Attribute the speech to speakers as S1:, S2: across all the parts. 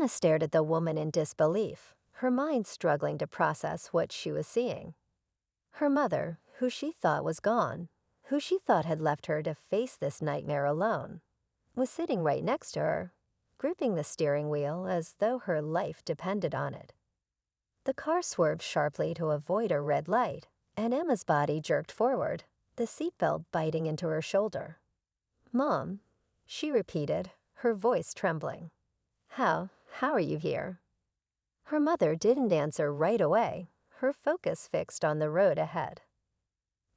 S1: Emma stared at the woman in disbelief, her mind struggling to process what she was seeing. Her mother, who she thought was gone, who she thought had left her to face this nightmare alone, was sitting right next to her, gripping the steering wheel as though her life depended on it. The car swerved sharply to avoid a red light, and Emma's body jerked forward, the seatbelt biting into her shoulder. "Mom," she repeated, her voice trembling. How are you here?" Her mother didn't answer right away, her focus fixed on the road ahead.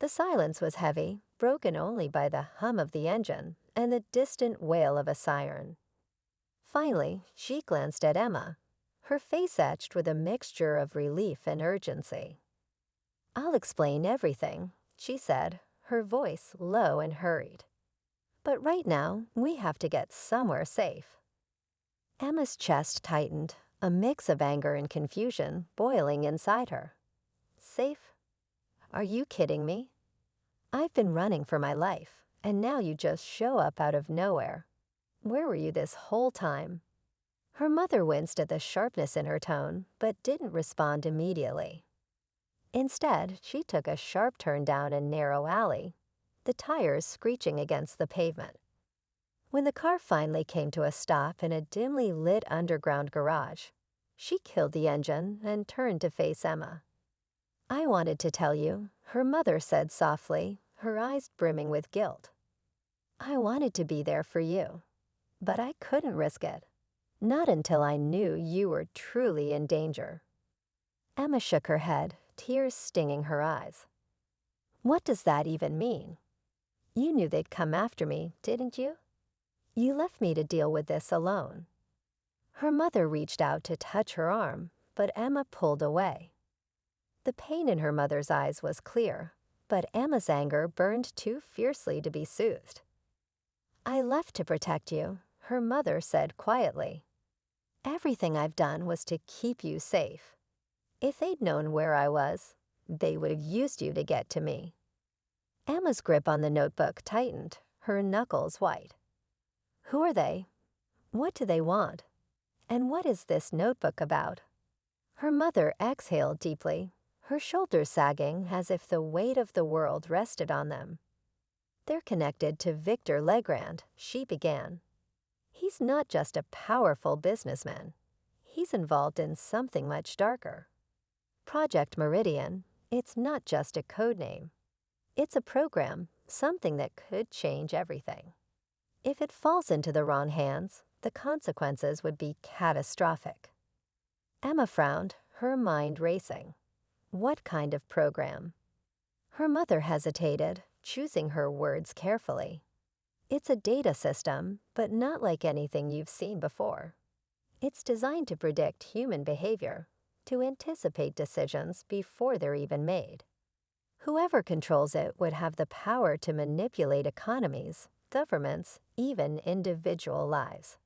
S1: The silence was heavy, broken only by the hum of the engine and the distant wail of a siren. Finally, she glanced at Emma, her face etched with a mixture of relief and urgency. "I'll explain everything," she said, her voice low and hurried. "But right now, we have to get somewhere safe." Emma's chest tightened, a mix of anger and confusion boiling inside her. "Safe? Are you kidding me? I've been running for my life, and now you just show up out of nowhere. Where were you this whole time?" Her mother winced at the sharpness in her tone, but didn't respond immediately. Instead, she took a sharp turn down a narrow alley, the tires screeching against the pavement. When the car finally came to a stop in a dimly lit underground garage, she killed the engine and turned to face Emma. "I wanted to tell you," her mother said softly, her eyes brimming with guilt. "I wanted to be there for you, but I couldn't risk it. Not until I knew you were truly in danger." Emma shook her head, tears stinging her eyes. "What does that even mean? You knew they'd come after me, didn't you? You left me to deal with this alone." Her mother reached out to touch her arm, but Emma pulled away. The pain in her mother's eyes was clear, but Emma's anger burned too fiercely to be soothed. "I left to protect you," her mother said quietly. "Everything I've done was to keep you safe. If they'd known where I was, they would have used you to get to me." Emma's grip on the notebook tightened, her knuckles white. "Who are they? What do they want? And what is this notebook about?" Her mother exhaled deeply, her shoulders sagging as if the weight of the world rested on them. "They're connected to Victor Legrand," she began. "He's not just a powerful businessman. He's involved in something much darker. Project Meridian, it's not just a code name. It's a program, something that could change everything. If it falls into the wrong hands, the consequences would be catastrophic." Emma frowned, her mind racing. What kind of program? Her mother hesitated, choosing her words carefully. "It's a data system, but not like anything you've seen before. It's designed to predict human behavior, to anticipate decisions before they're even made. Whoever controls it would have the power to manipulate economies, governments, even individual lives."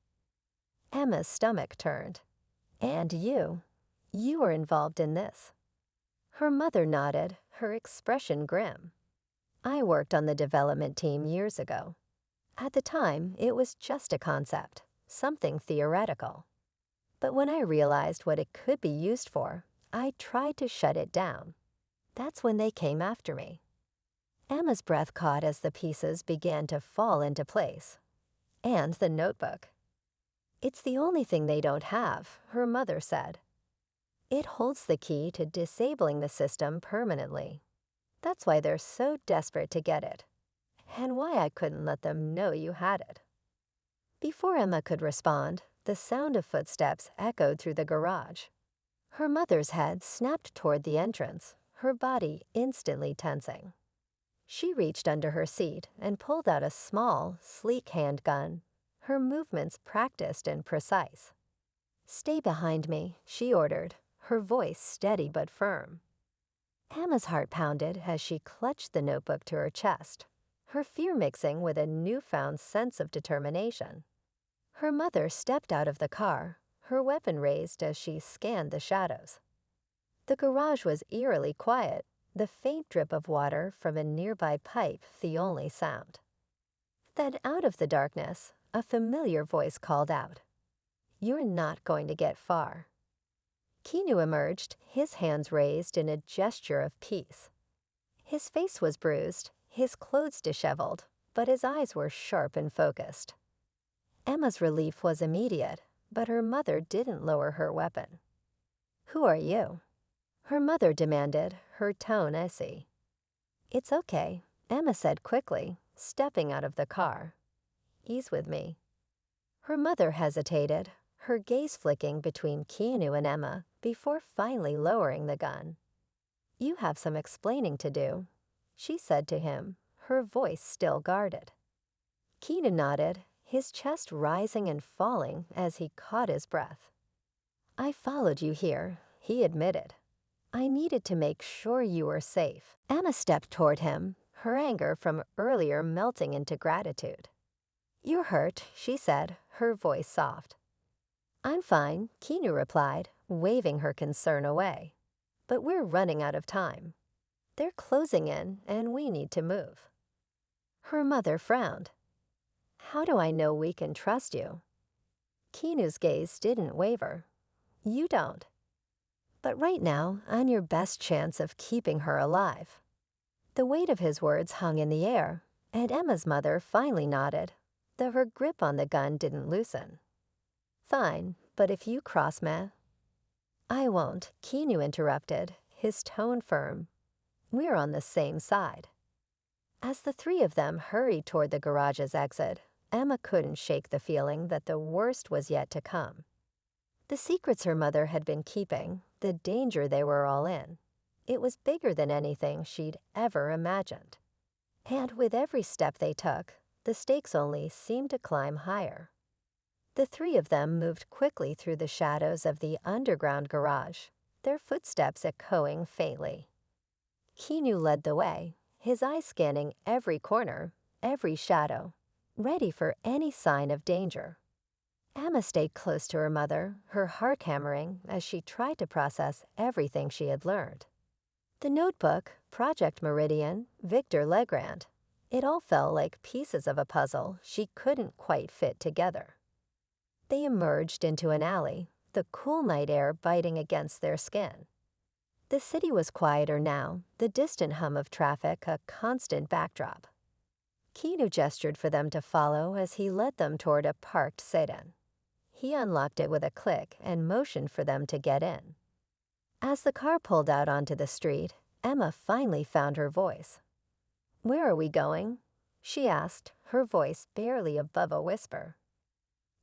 S1: Emma's stomach turned. "And you were involved in this." Her mother nodded, her expression grim. "I worked on the development team years ago. At the time, it was just a concept, something theoretical. But when I realized what it could be used for, I tried to shut it down. That's when they came after me." Emma's breath caught as the pieces began to fall into place. "And the notebook." "It's the only thing they don't have," her mother said. "It holds the key to disabling the system permanently. That's why they're so desperate to get it, and why I couldn't let them know you had it." Before Emma could respond, the sound of footsteps echoed through the garage. Her mother's head snapped toward the entrance, her body instantly tensing. She reached under her seat and pulled out a small, sleek handgun, her movements practiced and precise. "Stay behind me," she ordered, her voice steady but firm. Emma's heart pounded as she clutched the notebook to her chest, her fear mixing with a newfound sense of determination. Her mother stepped out of the car, her weapon raised as she scanned the shadows. The garage was eerily quiet, the faint drip of water from a nearby pipe the only sound. Then out of the darkness, a familiar voice called out, You're not going to get far." Keanu emerged, his hands raised in a gesture of peace. His face was bruised, his clothes disheveled, but his eyes were sharp and focused. Emma's relief was immediate, but her mother didn't lower her weapon. "Who are you?" her mother demanded, her tone icy. "It's okay," Emma said quickly, stepping out of the car. "Ease with me." Her mother hesitated, her gaze flicking between Keanu and Emma before finally lowering the gun. "You have some explaining to do," she said to him, her voice still guarded. Keanu nodded, his chest rising and falling as he caught his breath. "I followed you here," he admitted. "I needed to make sure you were safe." Emma stepped toward him, her anger from earlier melting into gratitude. "You're hurt," she said, her voice soft. "I'm fine," Keanu replied, waving her concern away. "But we're running out of time. They're closing in, and we need to move." Her mother frowned. "How do I know we can trust you?" Keanu's gaze didn't waver. "You don't. But right now, I'm your best chance of keeping her alive." The weight of his words hung in the air, and Emma's mother finally nodded, though her grip on the gun didn't loosen. "Fine, but if you cross me—" "I won't," Keanu interrupted, his tone firm. "We're on the same side." As the three of them hurried toward the garage's exit, Emma couldn't shake the feeling that the worst was yet to come. The secrets her mother had been keeping, the danger they were all in, it was bigger than anything she'd ever imagined. And with every step they took, the stakes only seemed to climb higher. The three of them moved quickly through the shadows of the underground garage, their footsteps echoing faintly. Keanu led the way, his eyes scanning every corner, every shadow, ready for any sign of danger. Emma stayed close to her mother, her heart hammering as she tried to process everything she had learned. The notebook, Project Meridian, Victor Legrand. It all felt like pieces of a puzzle she couldn't quite fit together. They emerged into an alley, the cool night air biting against their skin. The city was quieter now, the distant hum of traffic a constant backdrop. Keanu gestured for them to follow as he led them toward a parked sedan. He unlocked it with a click and motioned for them to get in. As the car pulled out onto the street, Emma finally found her voice. "Where are we going?" she asked, her voice barely above a whisper.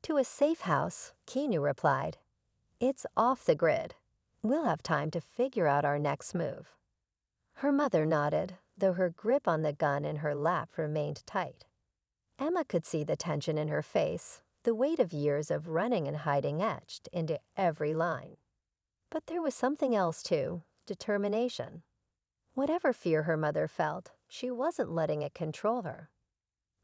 S1: "To a safe house," Keanu replied. "It's off the grid. We'll have time to figure out our next move." Her mother nodded, though her grip on the gun in her lap remained tight. Emma could see the tension in her face, the weight of years of running and hiding etched into every line. But there was something else too, determination. Whatever fear her mother felt, she wasn't letting it control her.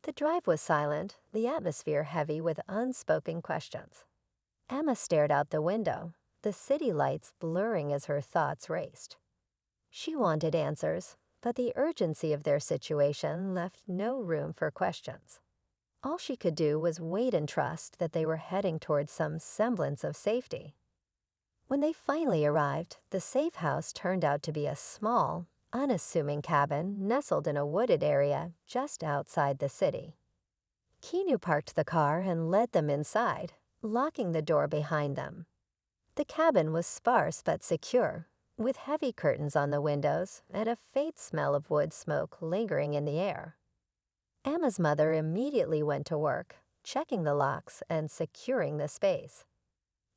S1: The drive was silent, the atmosphere heavy with unspoken questions. Emma stared out the window, the city lights blurring as her thoughts raced. She wanted answers, but the urgency of their situation left no room for questions. All she could do was wait and trust that they were heading towards some semblance of safety. When they finally arrived, the safe house turned out to be a small, unassuming cabin nestled in a wooded area just outside the city. Keanu parked the car and led them inside, locking the door behind them. The cabin was sparse but secure, with heavy curtains on the windows and a faint smell of wood smoke lingering in the air. Emma's mother immediately went to work, checking the locks and securing the space.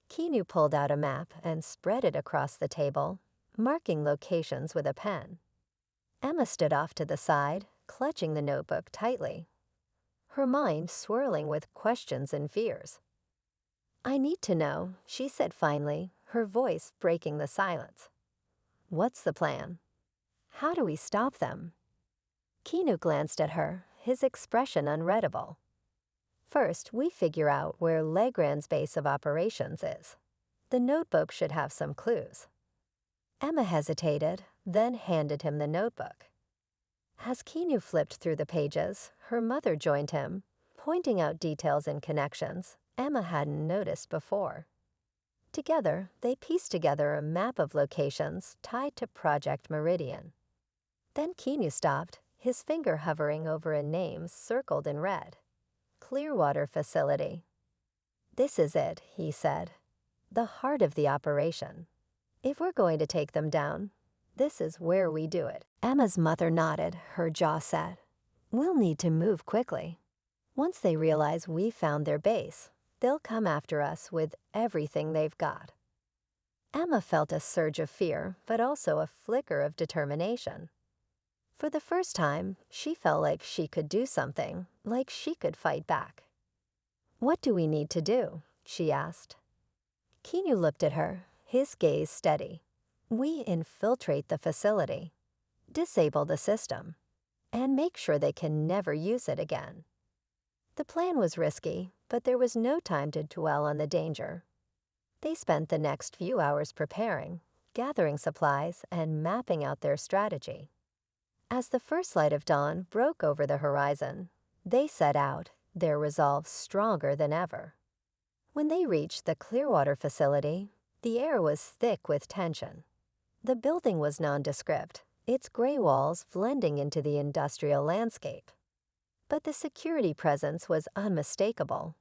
S1: Keanu pulled out a map and spread it across the table, marking locations with a pen. Emma stood off to the side, clutching the notebook tightly, her mind swirling with questions and fears. "I need to know," she said finally, her voice breaking the silence. "What's the plan? How do we stop them?" Keanu glanced at her, his expression unreadable. "First, we figure out where Legrand's base of operations is. The notebook should have some clues." Emma hesitated, then handed him the notebook. As Keanu flipped through the pages, her mother joined him, pointing out details and connections, Emma hadn't noticed before. Together, they pieced together a map of locations tied to Project Meridian. Then Keanu stopped, his finger hovering over a name circled in red. Clearwater Facility. "This is it," he said. "The heart of the operation. If we're going to take them down, this is where we do it." Emma's mother nodded, her jaw set. "We'll need to move quickly. Once they realize we found their base, they'll come after us with everything they've got." Emma felt a surge of fear, but also a flicker of determination. For the first time, she felt like she could do something, like she could fight back. "What do we need to do?" she asked. Keanu looked at her, his gaze steady. "We infiltrate the facility, disable the system, and make sure they can never use it again." The plan was risky, but there was no time to dwell on the danger. They spent the next few hours preparing, gathering supplies, and mapping out their strategy. As the first light of dawn broke over the horizon, they set out, their resolve stronger than ever. When they reached the Clearwater facility, the air was thick with tension. The building was nondescript, its gray walls blending into the industrial landscape. But the security presence was unmistakable.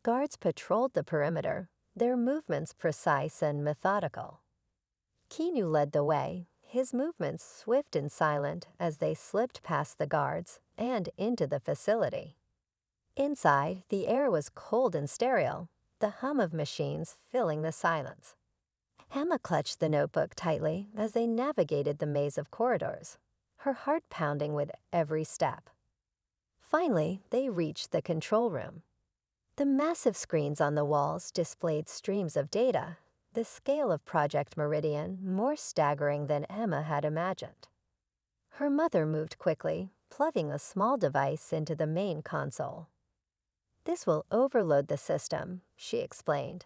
S1: Guards patrolled the perimeter, their movements precise and methodical. Keanu led the way, his movements swift and silent as they slipped past the guards and into the facility. Inside, the air was cold and sterile, the hum of machines filling the silence. Emma clutched the notebook tightly as they navigated the maze of corridors, her heart pounding with every step. Finally, they reached the control room. The massive screens on the walls displayed streams of data, the scale of Project Meridian more staggering than Emma had imagined. Her mother moved quickly, plugging a small device into the main console. "This will overload the system," she explained.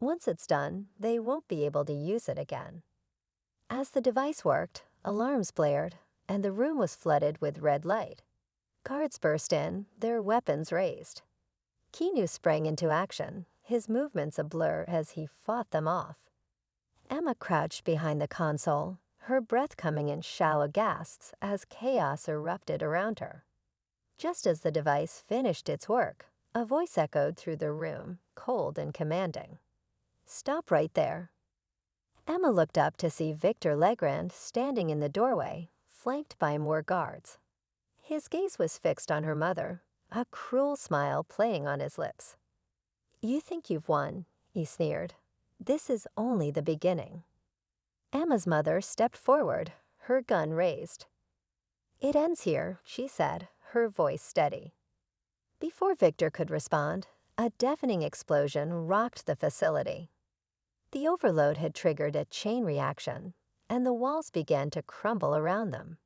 S1: "Once it's done, they won't be able to use it again." As the device worked, alarms blared, and the room was flooded with red light. Guards burst in, their weapons raised. Keanu sprang into action, his movements a blur as he fought them off. Emma crouched behind the console, her breath coming in shallow gasps as chaos erupted around her. Just as the device finished its work, a voice echoed through the room, cold and commanding. "Stop right there." Emma looked up to see Victor Legrand standing in the doorway, flanked by more guards. His gaze was fixed on her mother, a cruel smile playing on his lips. "You think you've won," he sneered. "This is only the beginning." Emma's mother stepped forward, her gun raised. "It ends here," she said, her voice steady. Before Victor could respond, a deafening explosion rocked the facility. The overload had triggered a chain reaction, and the walls began to crumble around them.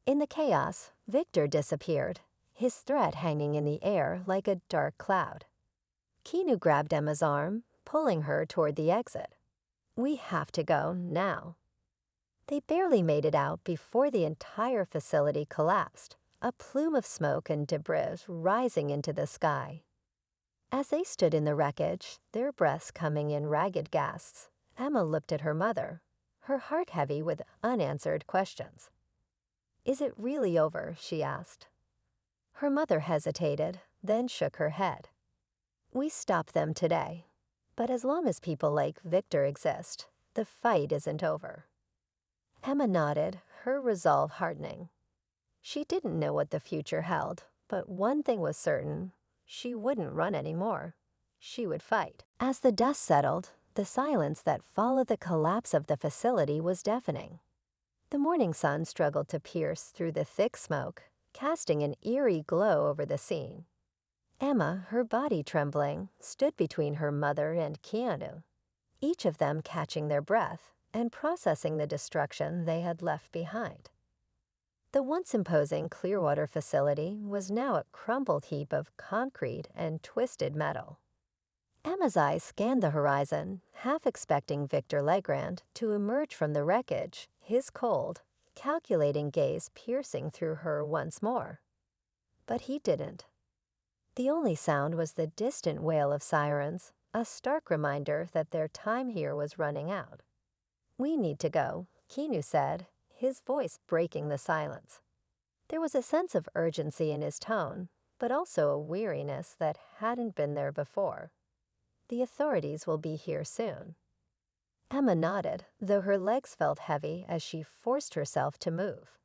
S1: In the chaos, Victor disappeared, his threat hanging in the air like a dark cloud. Keanu grabbed Emma's arm, pulling her toward the exit. "We have to go now." They barely made it out before the entire facility collapsed, a plume of smoke and debris rising into the sky. As they stood in the wreckage, their breaths coming in ragged gasps, Emma looked at her mother, her heart heavy with unanswered questions. "Is it really over?" she asked. Her mother hesitated, then shook her head. "We stopped them today, but as long as people like Victor exist, the fight isn't over." Emma nodded, her resolve hardening. She didn't know what the future held, but one thing was certain: she wouldn't run anymore. She would fight. As the dust settled, the silence that followed the collapse of the facility was deafening. The morning sun struggled to pierce through the thick smoke, casting an eerie glow over the scene. Emma, her body trembling, stood between her mother and Keanu, each of them catching their breath and processing the destruction they had left behind. The once imposing Clearwater facility was now a crumbled heap of concrete and twisted metal. Emma's eyes scanned the horizon, half expecting Victor Legrand to emerge from the wreckage, his cold, calculating gaze piercing through her once more. But he didn't. The only sound was the distant wail of sirens, a stark reminder that their time here was running out. "We need to go," Keanu said, his voice breaking the silence. There was a sense of urgency in his tone, but also a weariness that hadn't been there before. "The authorities will be here soon." Emma nodded, though her legs felt heavy as she forced herself to move.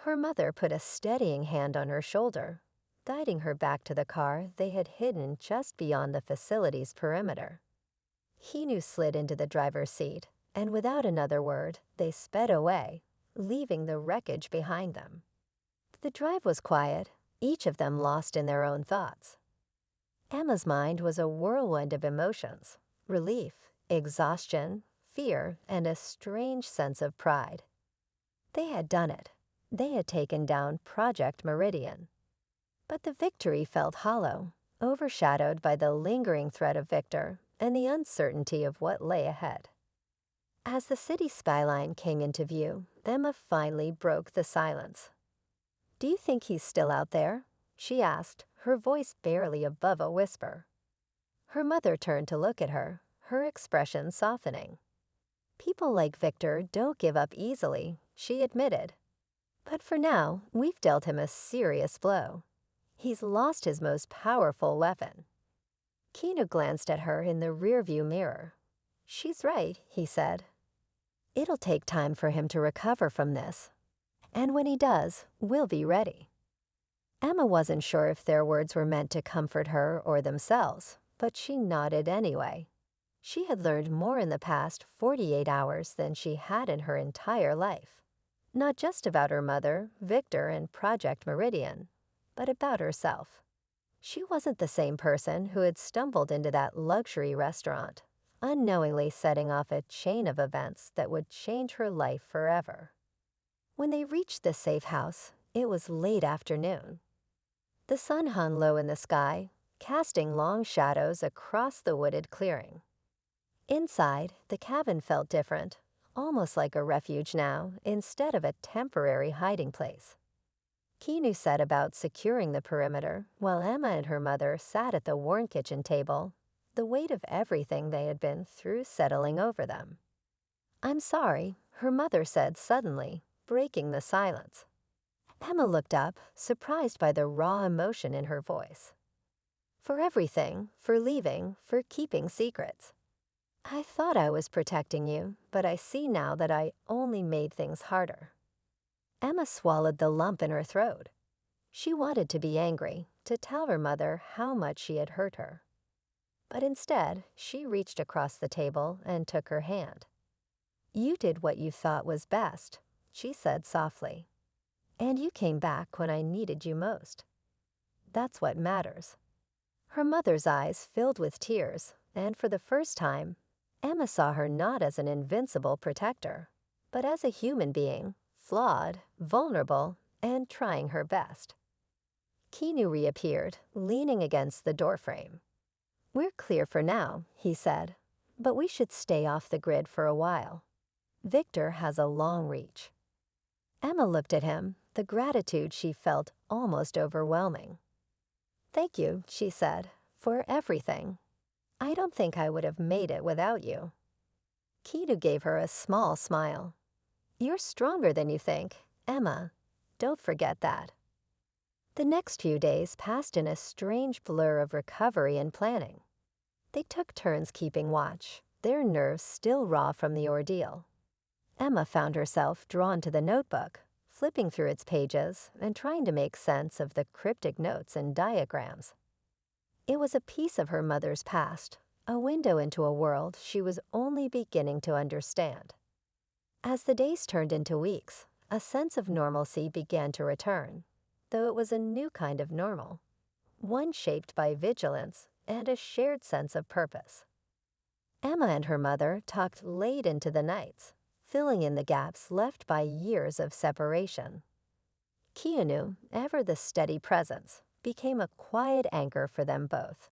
S1: Her mother put a steadying hand on her shoulder, guiding her back to the car they had hidden just beyond the facility's perimeter. Keanu slid into the driver's seat, and without another word, they sped away, leaving the wreckage behind them. The drive was quiet, each of them lost in their own thoughts. Emma's mind was a whirlwind of emotions: relief, exhaustion, fear, and a strange sense of pride. They had done it. They had taken down Project Meridian. But the victory felt hollow, overshadowed by the lingering threat of Victor and the uncertainty of what lay ahead. As the city skyline came into view, Emma finally broke the silence. "Do you think he's still out there?" she asked, her voice barely above a whisper. Her mother turned to look at her, her expression softening. "People like Victor don't give up easily," she admitted. "But for now, we've dealt him a serious blow. He's lost his most powerful weapon." Keanu glanced at her in the rearview mirror. "She's right," he said. "It'll take time for him to recover from this. And when he does, we'll be ready." Emma wasn't sure if their words were meant to comfort her or themselves, but she nodded anyway. She had learned more in the past 48 hours than she had in her entire life. Not just about her mother, Victor, and Project Meridian, but about herself. She wasn't the same person who had stumbled into that luxury restaurant, unknowingly setting off a chain of events that would change her life forever. When they reached the safe house, it was late afternoon. The sun hung low in the sky, casting long shadows across the wooded clearing. Inside, the cabin felt different, almost like a refuge now, instead of a temporary hiding place. Keanu set about securing the perimeter, while Emma and her mother sat at the worn kitchen table, the weight of everything they had been through settling over them. "I'm sorry," her mother said suddenly, breaking the silence. Emma looked up, surprised by the raw emotion in her voice. "For everything, for leaving, for keeping secrets. I thought I was protecting you, but I see now that I only made things harder." Emma swallowed the lump in her throat. She wanted to be angry, to tell her mother how much she had hurt her. But instead, she reached across the table and took her hand. "You did what you thought was best," she said softly. "And you came back when I needed you most. That's what matters." Her mother's eyes filled with tears, and for the first time, Emma saw her not as an invincible protector, but as a human being, flawed, vulnerable, and trying her best. Keanu reappeared, leaning against the doorframe. "We're clear for now," he said, "but we should stay off the grid for a while. Victor has a long reach." Emma looked at him, the gratitude she felt almost overwhelming. "Thank you," she said, "for everything. I don't think I would have made it without you." Keanu gave her a small smile. "You're stronger than you think, Emma. Don't forget that." The next few days passed in a strange blur of recovery and planning. They took turns keeping watch, their nerves still raw from the ordeal. Emma found herself drawn to the notebook, flipping through its pages and trying to make sense of the cryptic notes and diagrams. It was a piece of her mother's past, a window into a world she was only beginning to understand. As the days turned into weeks, a sense of normalcy began to return, though it was a new kind of normal, one shaped by vigilance and a shared sense of purpose. Emma and her mother talked late into the nights, filling in the gaps left by years of separation. Keanu, ever the steady presence, became a quiet anchor for them both.